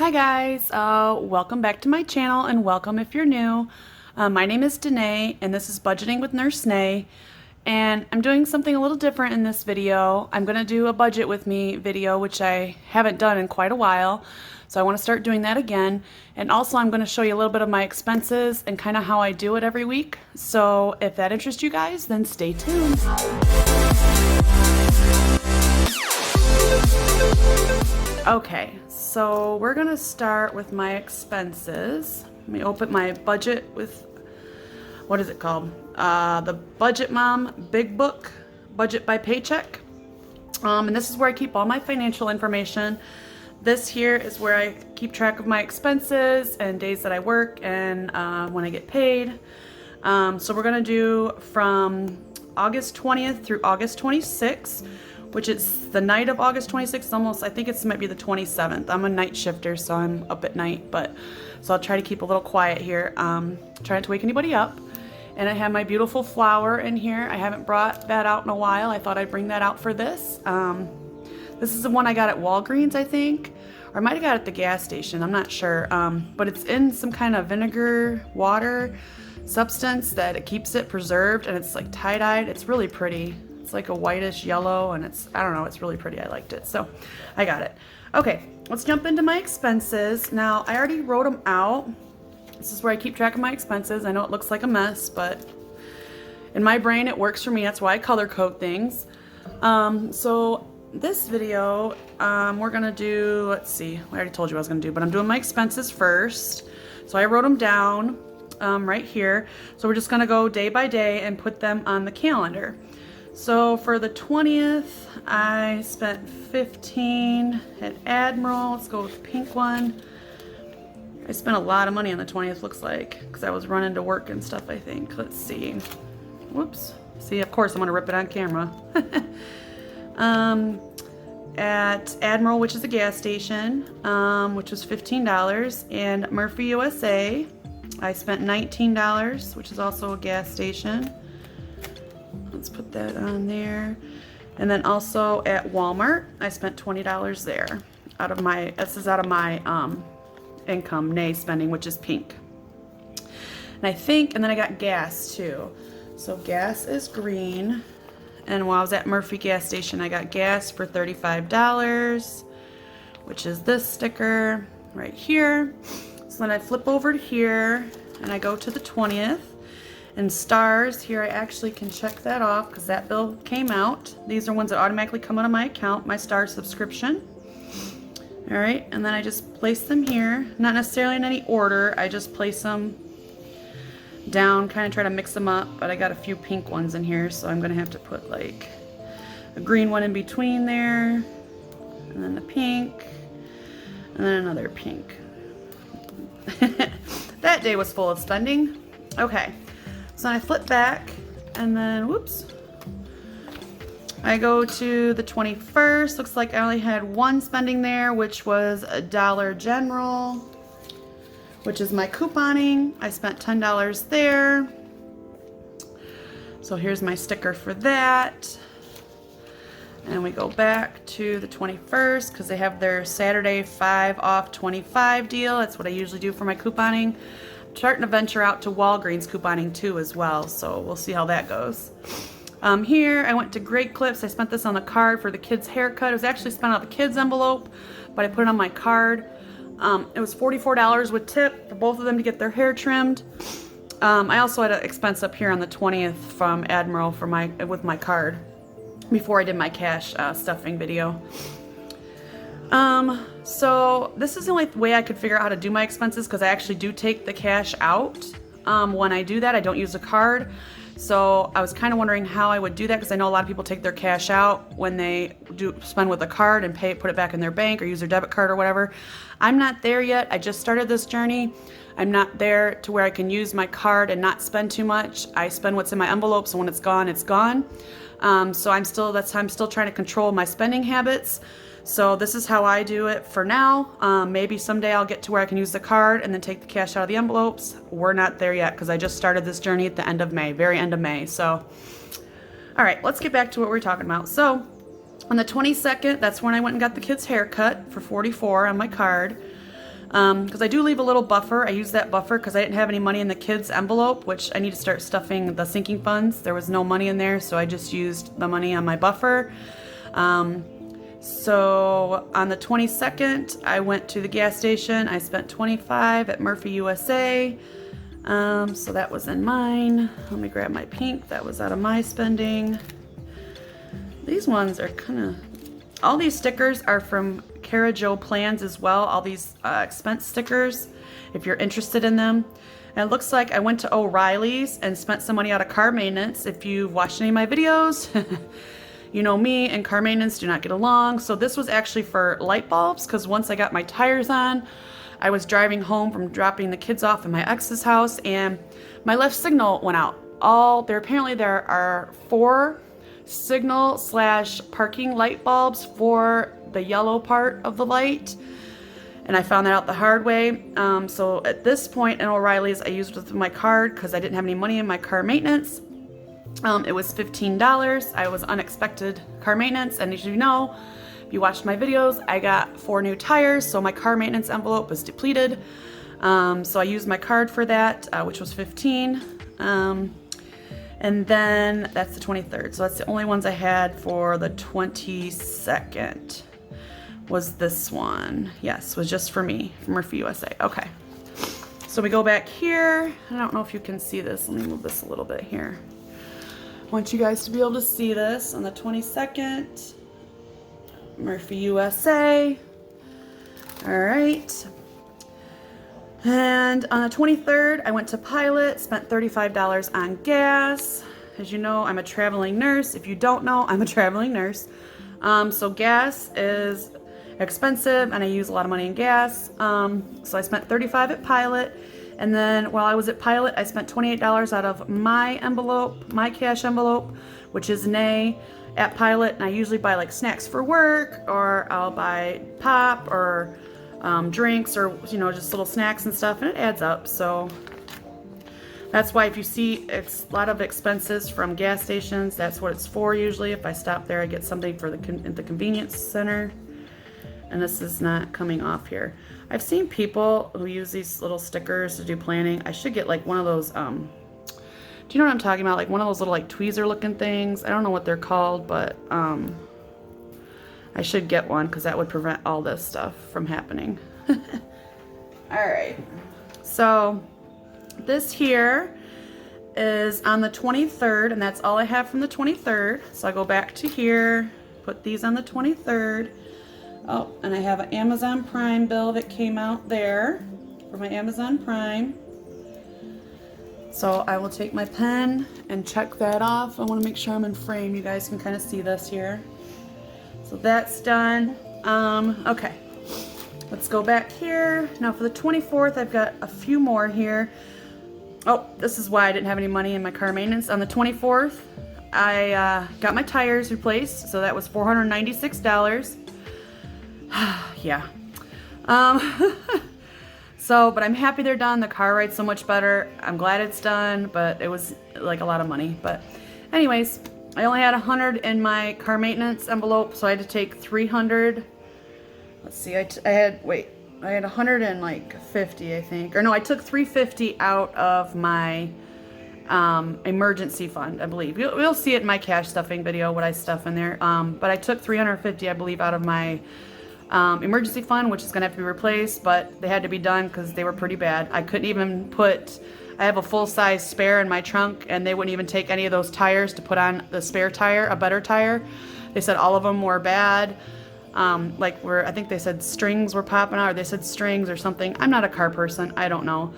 Hi guys, welcome back to my channel and welcome if you're new. My name is Danae and this is Budgeting with Nurse Nae, and I'm doing something a little different in this video. I'm going to do a budget with me video, which I haven't done in quite a while, so I want to start doing that again. And also I'm going to show you a little bit of my expenses and kind of how I do it every week. So if that interests you guys, then stay tuned. Okay, so we're gonna start with my expenses. Let me open my budget with, what is it called? The Budget Mom Bigbook, Budget by Paycheck. And this is where I keep all my financial information. This here is where I keep track of my expenses and days that I work and when I get paid. So we're gonna do from August 20th through August 26th. Which is the night of August 26th, almost, I think it might be the 27th. I'm a night shifter, so I'm up at night, so I'll try to keep a little quiet here. Try not to wake anybody up. And I have my beautiful flower in here. I haven't brought that out in a while. I thought I'd bring that out for this. This is the one I got at Walgreens, I think, or I might have got it at the gas station, I'm not sure. But it's in some kind of vinegar water substance that it keeps it preserved, and it's like tie-dyed. It's really pretty. It's like a whitish yellow, and I don't know, it's really pretty. I liked it, so I got it. Okay, let's jump into my expenses. Now, I already wrote them out. This is where I keep track of my expenses. I know it looks like a mess, but in my brain, it works for me. That's why I color code things. So this video, we're gonna do, let's see, I already told you what I was gonna do, but I'm doing my expenses first. So I wrote them down right here. So we're just gonna go day by day and put them on the calendar. So for the 20th, I spent $15 at Admiral. Let's go with the pink one. I spent a lot of money on the 20th, looks like, because I was running to work and stuff, I think. Let's see. Whoops. See, of course, I'm going to rip it on camera. At Admiral, which is a gas station, which was $15. And Murphy, USA, I spent $19, which is also a gas station. Let's put that on there. And then also at Walmart, I spent $20 there. This is out of my income, nay spending, which is pink. And then I got gas too. So gas is green. And while I was at Murphy gas station, I got gas for $35, which is this sticker right here. So then I flip over to here and I go to the 20th. And stars, here I actually can check that off because that bill came out. These are ones that automatically come out of my account, my star subscription. All right, and then I just place them here. Not necessarily in any order, I just place them down, kind of try to mix them up, but I got a few pink ones in here, so I'm gonna have to put like a green one in between there, and then the pink, and then another pink. That day was full of spending. Okay. So I flip back and then, whoops, I go to the 21st. Looks like I only had one spending there, which was a Dollar General, which is my couponing. I spent $10 there. So here's my sticker for that. And we go back to the 21st because they have their Saturday 5 off 25 deal. That's what I usually do for my couponing. Starting to venture out to Walgreens couponing too as well, so we'll see how that goes. Here I went to Great Clips. I spent this on the card for the kids' haircut. It was actually spent out of the kids' envelope, but I put it on my card. It was $44 with tip for both of them to get their hair trimmed. I also had an expense up here on the 20th from Admiral for with my card before I did my cash stuffing video. So this is the only way I could figure out how to do my expenses because I actually do take the cash out. When I do that, I don't use a card. So I was kind of wondering how I would do that because I know a lot of people take their cash out when they do spend with a card and put it back in their bank or use their debit card or whatever. I'm not there yet. I just started this journey. I'm not there to where I can use my card and not spend too much. I spend what's in my envelope, so when it's gone, it's gone. So I'm still trying to control my spending habits. So this is how I do it for now. Maybe someday I'll get to where I can use the card and then take the cash out of the envelopes. We're not there yet because I just started this journey at the end of May, very end of May. So, all right, let's get back to what we're talking about. So on the 22nd, that's when I went and got the kids' haircut for $44 on my card. because I do leave a little buffer. I use that buffer because I didn't have any money in the kids' envelope, which I need to start stuffing the sinking funds. There was no money in there, so I just used the money on my buffer. So on the 22nd, I went to the gas station. I spent $25 at Murphy USA. So that was in mine. Let me grab my pink. That was out of my spending. These ones are kind of, all these stickers are from Cara Jo Plans as well. All these expense stickers, if you're interested in them. And it looks like I went to O'Reilly's and spent some money out of car maintenance. If you've watched any of my videos, you know me and car maintenance do not get along. So this was actually for light bulbs, because once I got my tires on, I was driving home from dropping the kids off in my ex's house and my left signal went out. Apparently there are 4 signal / parking light bulbs for the yellow part of the light. And I found that out the hard way. So at this point in O'Reilly's, I used with my card because I didn't have any money in my car maintenance. It was $15. I was unexpected car maintenance, and as you know, if you watched my videos, I got 4 new tires, so my car maintenance envelope was depleted. So I used my card for that, which was $15. And then that's the 23rd. So that's the only ones I had for the 22nd. Was this one? Yes, was just for me, from Murphy USA. Okay. So we go back here. I don't know if you can see this. Let me move this a little bit here. I want you guys to be able to see this on the 22nd. Murphy USA. All right. And on the 23rd, I went to Pilot, spent $35 on gas. As you know, I'm a traveling nurse. If you don't know, I'm a traveling nurse. So gas is expensive and I use a lot of money in gas. So I spent $35 at Pilot. And then while I was at Pilot, I spent $28 out of my envelope, my cash envelope, which is Nay, at Pilot. And I usually buy like snacks for work, or I'll buy pop or drinks, or just little snacks and stuff, and it adds up. So that's why if you see it's a lot of expenses from gas stations, that's what it's for usually. If I stop there, I get something for at the convenience center. And this is not coming off here. I've seen people who use these little stickers to do planning. I should get like one of those, do you know what I'm talking about? Like one of those little like tweezer looking things. I don't know what they're called, but I should get one because that would prevent all this stuff from happening. All right. So this here is on the 23rd, and that's all I have from the 23rd. So I go back to here, put these on the 23rd. Oh, and I have an Amazon Prime bill that came out there for my Amazon Prime. So I will take my pen and check that off. I want to make sure I'm in frame. You guys can kind of see this here. So that's done. Okay, let's go back here. Now for the 24th, I've got a few more here. Oh, this is why I didn't have any money in my car maintenance. On the 24th, I got my tires replaced. So that was $496. Yeah. But I'm happy they're done. The car ride's so much better. I'm glad it's done, but it was like a lot of money. But anyways, I only had 100 in my car maintenance envelope, so I had to take 300. Let's see, I had 150, I think. Or no, I took 350 out of my emergency fund, I believe. You'll see it in my cash stuffing video, what I stuff in there. But I took 350, I believe, out of my emergency fund, which is going to have to be replaced, but they had to be done because they were pretty bad. I couldn't even I have a full-size spare in my trunk, and they wouldn't even take any of those tires to put on the spare tire, a better tire. They said all of them were bad. I think they said strings were popping out, or they said strings or something. I'm not a car person. I don't know.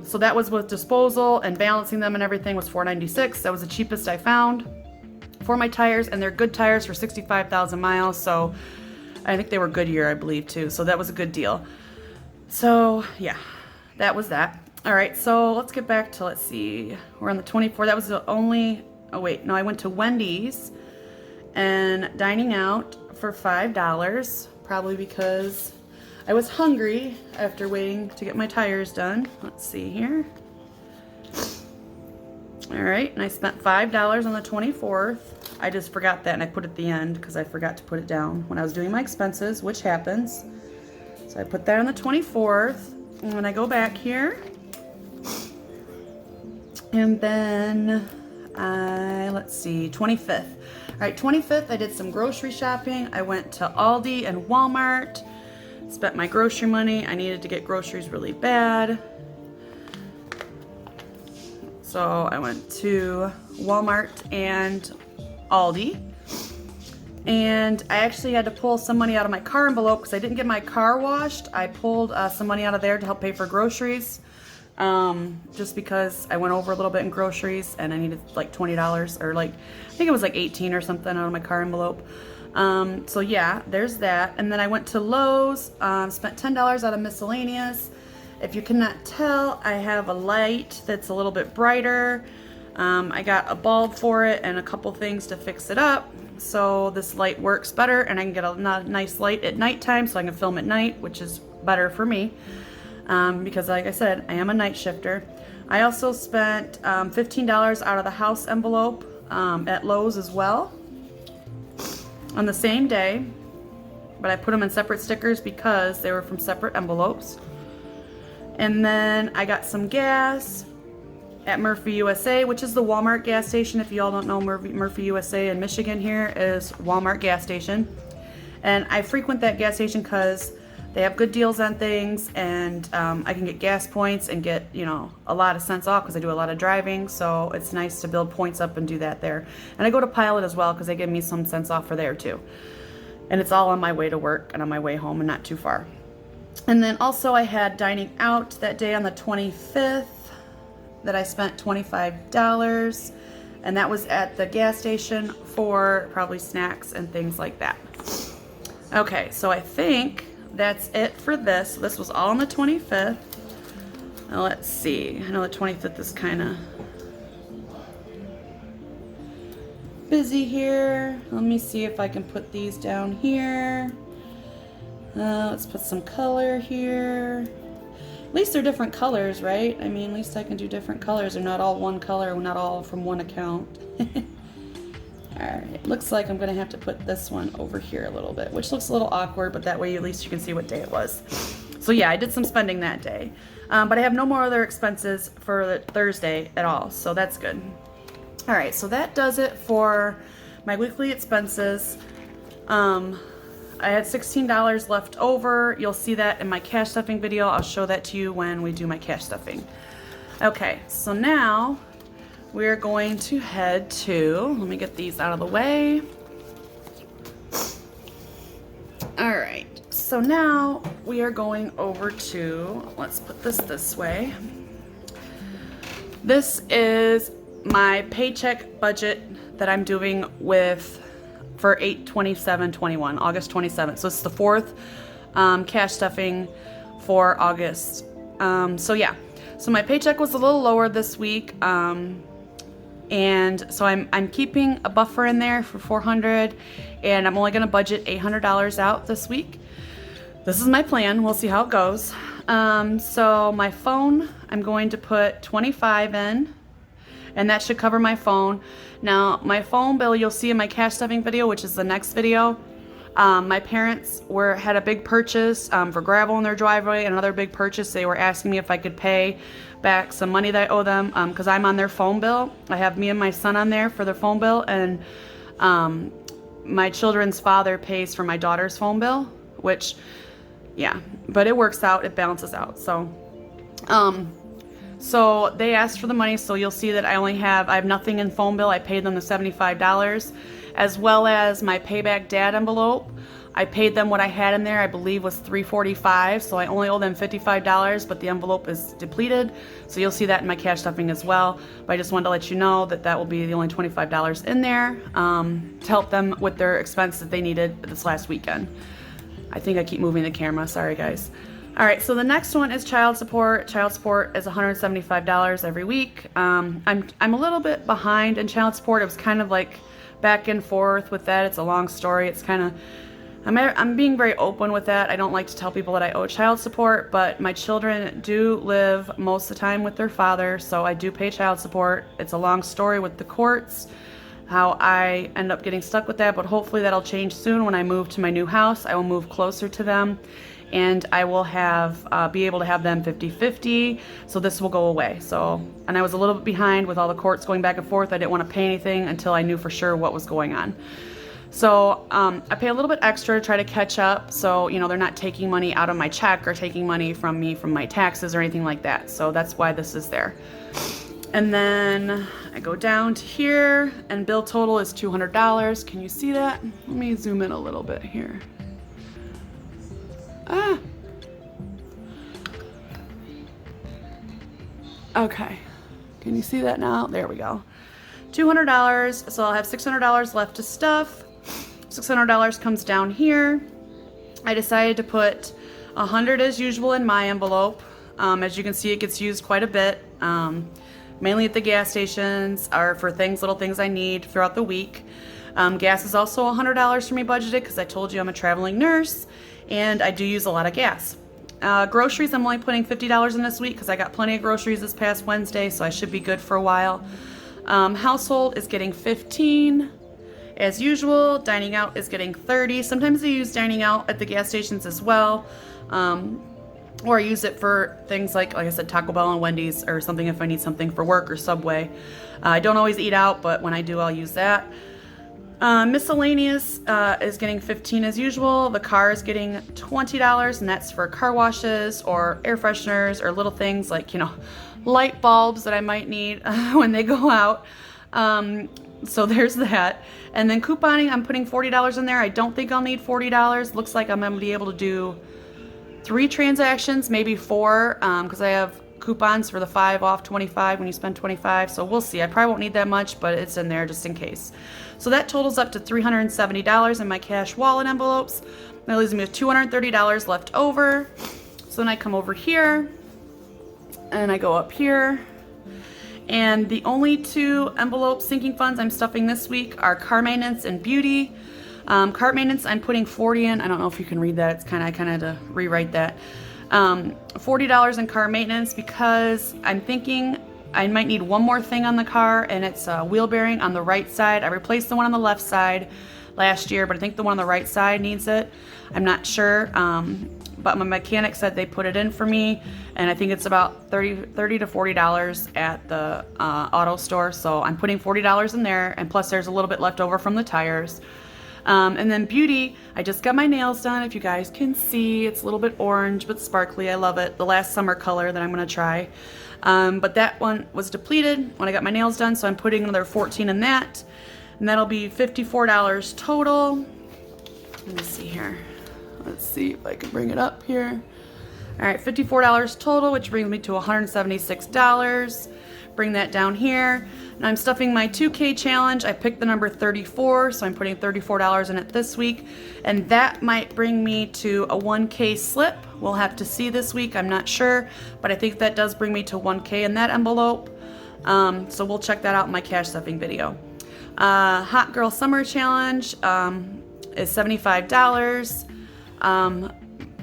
So that was with disposal and balancing them and everything was $496. That was the cheapest I found for my tires, and they're good tires for 65,000 miles. So I think they were Goodyear, I believe, too. So that was a good deal. So yeah, that was that. All right, so let's get back to, let's see, we're on the 24th. That was the only, oh wait, no, I went to Wendy's and dining out for $5, probably because I was hungry after waiting to get my tires done. Let's see here. All right, and I spent $5 on the 24th. I just forgot that, and I put it at the end because I forgot to put it down when I was doing my expenses, which happens. So So I put that on the 24th. And when I go back here, and then let's see, 25th. All right, 25th, I did some grocery shopping. I went to Aldi and Walmart, spent my grocery money. I needed to get groceries really bad. So I went to Walmart and Aldi. And I actually had to pull some money out of my car envelope because I didn't get my car washed. I pulled some money out of there to help pay for groceries. Just because I went over a little bit in groceries and I needed like $20 or like, I think it was like 18 or something out of my car envelope. So yeah, there's that. And then I went to Lowe's, spent $10 out of miscellaneous. If you cannot tell, I have a light that's a little bit brighter. I got a bulb for it and a couple things to fix it up. So this light works better and I can get a nice light at nighttime so I can film at night, which is better for me. Because like I said, I am a night shifter. I also spent $15 out of the house envelope at Lowe's as well on the same day, but I put them in separate stickers because they were from separate envelopes. And then I got some gas at Murphy USA, which is the Walmart gas station. If you all don't know, Murphy USA in Michigan here is Walmart gas station. And I frequent that gas station because they have good deals on things, and I can get gas points and get, you know, a lot of cents off because I do a lot of driving. So it's nice to build points up and do that there. And I go to Pilot as well because they give me some cents off for there too. And it's all on my way to work and on my way home and not too far. And then also I had dining out that day on the 25th that I spent $25, and that was at the gas station for probably snacks and things like that. Okay, so I think that's it for this. This was all on the 25th. Now let's see. I know the 25th is kind of busy here. Let me see if I can put these down here. Let's put some color here. At least they're different colors, right? I mean, at least I can do different colors. They're not all one color, not all from one account. Alright, looks like I'm going to have to put this one over here a little bit, which looks a little awkward, but that way at least you can see what day it was. So yeah, I did some spending that day. But I have no more other expenses for Thursday at all, so that's good. Alright, so that does it for my weekly expenses. I had $16 left over. You'll see that in my cash stuffing video. I'll show that to you when we do my cash stuffing. Okay, so now we're going to head to, let me get these out of the way. All right, so now we are going over to, let's put this way. This is my paycheck budget that I'm doing for 8/27/21, August 27th. So it's the fourth cash stuffing for August. So yeah, so my paycheck was a little lower this week, and so I'm keeping a buffer in there for $400, and I'm only going to budget $800 out this week. This is my plan. We'll see how it goes. So my phone, I'm going to put $25 in, and that should cover my phone. Now, my phone bill, you'll see in my cash stuffing video, which is the next video. My parents had a big purchase for gravel in their driveway, and another big purchase. They were asking me if I could pay back some money that I owe them because I'm on their phone bill. I have me and my son on there for their phone bill, and my children's father pays for my daughter's phone bill, which, yeah, but it works out. It balances out. So they asked for the money, so you'll see that I have nothing in phone bill. I paid them the $75, as well as my payback dad envelope. I paid them what I had in there, I believe was $345, so I only owe them $55, but the envelope is depleted. So you'll see that in my cash stuffing as well. But I just wanted to let you know that that will be the only $25 in there to help them with their expense that they needed this last weekend. I think I keep moving the camera, sorry guys. All right, so the next one is child support. Child support is $175 every week. I'm a little bit behind in child support. It was kind of like back and forth with that. It's a long story. It's kind of, I'm being very open with that. I don't like to tell people that I owe child support, but my children do live most of the time with their father, so I do pay child support. It's a long story with the courts, how I end up getting stuck with that, but hopefully that'll change soon when I move to my new house. I will move closer to them. and I will have be able to have them 50-50, so this will go away. So, and I was a little bit behind with all the courts going back and forth. I didn't want to pay anything until I knew for sure what was going on. So I pay a little bit extra to try to catch up, so you know they're not taking money out of my check or taking money from me from my taxes or anything like that. So that's why this is there. And then I go down to here, and bill total is $200. Can you see that? Let me zoom in a little bit here. Okay, can you see that now? There we go. $200, so I'll have $600 left to stuff. $600 comes down here. I decided to put 100 as usual in my envelope. As you can see, it gets used quite a bit, mainly at the gas stations or for little things I need throughout the week. Gas is also $100 for me budgeted because I told you I'm a traveling nurse and I do use a lot of gas. Groceries, I'm only putting $50 in this week because I got plenty of groceries this past Wednesday, so I should be good for a while. Household is getting 15 as usual. Dining out is getting 30. Sometimes I use dining out at the gas stations as well, or I use it for things like I said, Taco Bell and Wendy's or something if I need something for work, or Subway. I don't always eat out, but when I do, I'll use that. Miscellaneous is getting 15 as usual. The car is getting $20, and that's for car washes or air fresheners or little things like, you know, light bulbs that I might need when they go out. So there's that. And then couponing, I'm putting $40 in there. I don't think I'll need $40. Looks like I'm gonna be able to do 3 transactions, maybe 4, because I have coupons for the 5 off 25 when you spend 25. So we'll see. I probably won't need that much, but it's in there just in case. So that totals up to $370 in my cash wallet envelopes. That leaves me with $230 left over. So then I come over here and I go up here. And the only 2 envelope sinking funds I'm stuffing this week are car maintenance and beauty. Car maintenance, I'm putting 40 in. I don't know if you can read that. It's kind of had to rewrite that. $40 in car maintenance because I'm thinking I might need one more thing on the car, and it's a wheel bearing on the right side. I replaced the one on the left side last year, but I think the one on the right side needs it. I'm not sure, but my mechanic said they put it in for me, and I think it's about $30 to $40 at the auto store. So I'm putting $40 in there, and plus there's a little bit left over from the tires. And then beauty, I just got my nails done. If you guys can see, it's a little bit orange but sparkly. I love it. The last summer color that I'm going to try. But that one was depleted when I got my nails done, so I'm putting another 14 in that. And that'll be $54 total. Let me see here. Let's see if I can bring it up here. All right, $54 total, which brings me to $176. Bring that down here. And I'm stuffing my 2K challenge. I picked the number 34, so I'm putting $34 in it this week. And that might bring me to a 1K slip. We'll have to see this week, I'm not sure. But I think that does bring me to 1K in that envelope. So we'll check that out in my cash stuffing video. Hot Girl Summer Challenge is $75.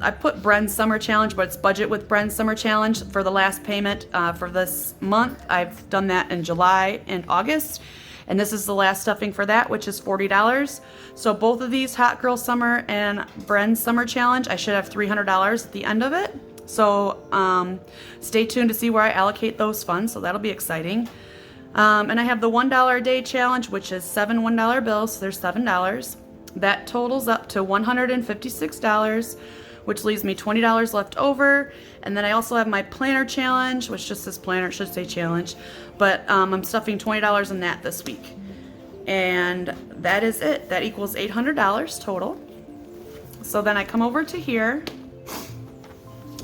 I put Bren's Summer Challenge, but it's Budget with Bren's Summer Challenge for the last payment for this month. I've done that in July and August, and this is the last stuffing for that, which is $40. So both of these, Hot Girl Summer and Bren's Summer Challenge, I should have $300 at the end of it. So stay tuned to see where I allocate those funds, so that'll be exciting. And I have the $1 a day challenge, which is 7 $1 bills, so there's $7. That totals up to $156. Which leaves me $20 left over. And then I also have my planner challenge, which just says planner, it should say challenge, but I'm stuffing $20 in that this week. And that is it. That equals $800 total. So then I come over to here,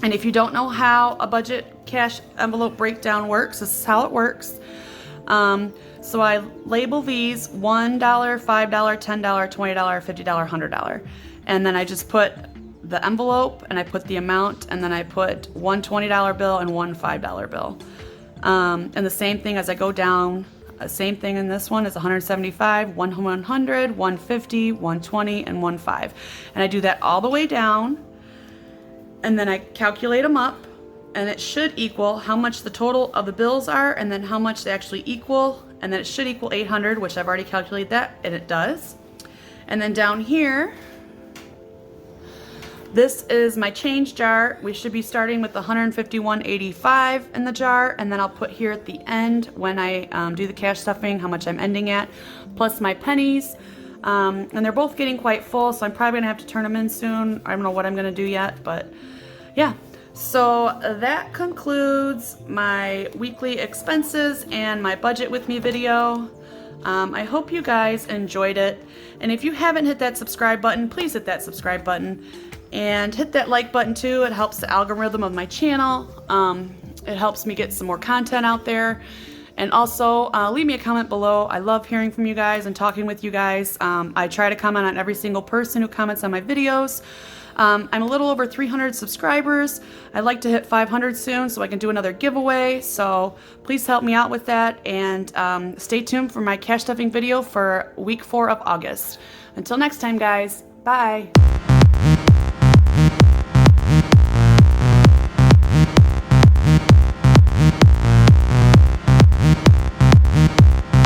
and if you don't know how a budget cash envelope breakdown works, this is how it works. So I label these $1, $5, $10, $20, $50, $100. And then I just put the envelope, and I put the amount, and then I put one $20 bill and one $5 bill. And the same thing as I go down, same thing in this one is 175, 100, 150, 120, and 15. And I do that all the way down, and then I calculate them up, and it should equal how much the total of the bills are, and then how much they actually equal, and then it should equal 800, which I've already calculated that, and it does. And then down here, This is my change jar. We should be starting with the 151.85 in the jar, and then I'll put here at the end when I do the cash stuffing how much I'm ending at, plus my pennies. And they're both getting quite full, so I'm probably gonna have to turn them in soon. I don't know what I'm gonna do yet, but yeah. So that concludes my weekly expenses and my budget with me video. I hope you guys enjoyed it. And if you haven't hit that subscribe button, please hit that subscribe button. And hit that like button too. It helps the algorithm of my channel. It helps me get some more content out there. And also leave me a comment below. I love hearing from you guys and talking with you guys. I try to comment on every single person who comments on my videos. I'm a little over 300 subscribers. I'd like to hit 500 soon so I can do another giveaway. So please help me out with that. And stay tuned for my cash stuffing video for week 4 of August. Until next time, guys. Bye.